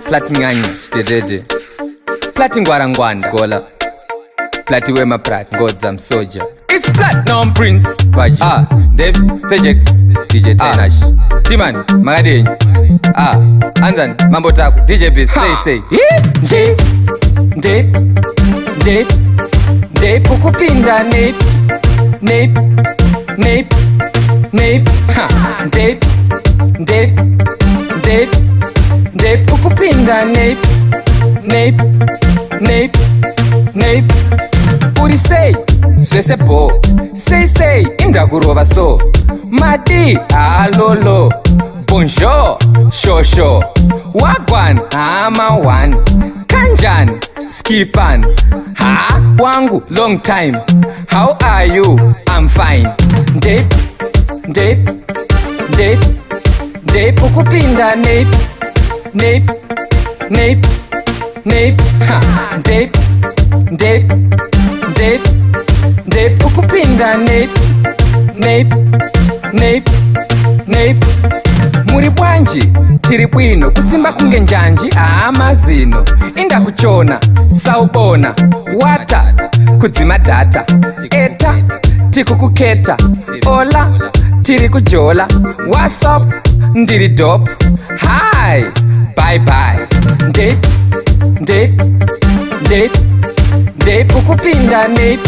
Plati nganya, stedede Plati ngwarangwana, gola Plati wema prat, Godza msoja It's Platinum Prince Vaji Debs, Sejek DJ Tenash Timan, Magadeni Anzan, Mambo Taku DJ Beat, say Dip ukupinda nip Dip ukupinda nip Uri say, je sais beau Say, inda kurova so Madi, alolo Bonjour, shosho Wagwan, amawan Kanjan, skipan wangu, long time How are you? I'm fine Dip ukupinda nip Dip ukupinda nip Muri bwanji, tiri bwino Kusimba kunge njanji, amazino Inda kuchona, saubona Wata, kudzima data Eta, tiku kuketa Ola, tiri kujola What's up, ndiri dope Hi, bye Dip ukupinda nip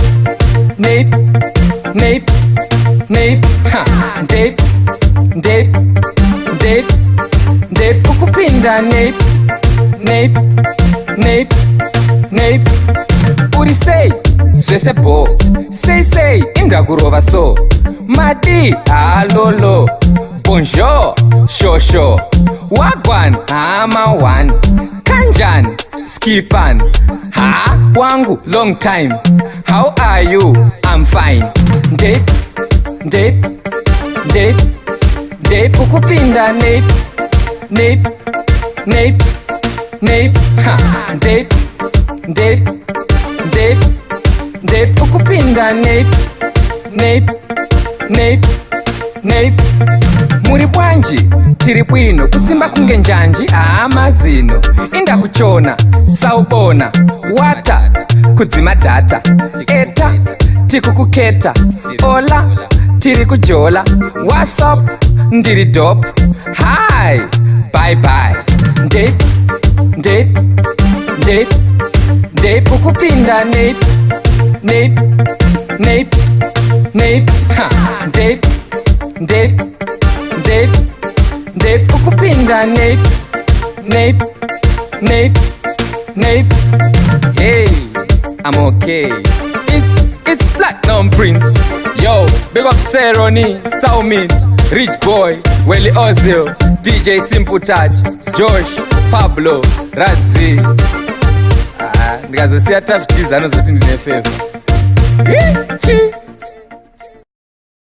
Dip ukupinda nip Uri say, je sais beau Say, inda kurova so Madi, alolo Bonjour, shosho Wagwan, amawan Kanjan, skipan wangu, long time How are you? I'm fine Dip ukupinda nip Dip ukupinda nip Muri bwanji, tiri bwino Kusimba kunge njanji, amazino Inda kuchona, saubona Wata, kudzima data Eta, tiku kuketa Ola, tiri kujola What's up, ndiri dope Hi, bye Dip ukupinda nip Dip ukupinda nip Hey, I'm okay It's Platinum Prince Yo, big up Seroni, Saumint Rich Boy, Welly Ozil DJ Simple Touch Josh, Pablo, Razvi Ndikazosia tough cheese anozoti ndine favor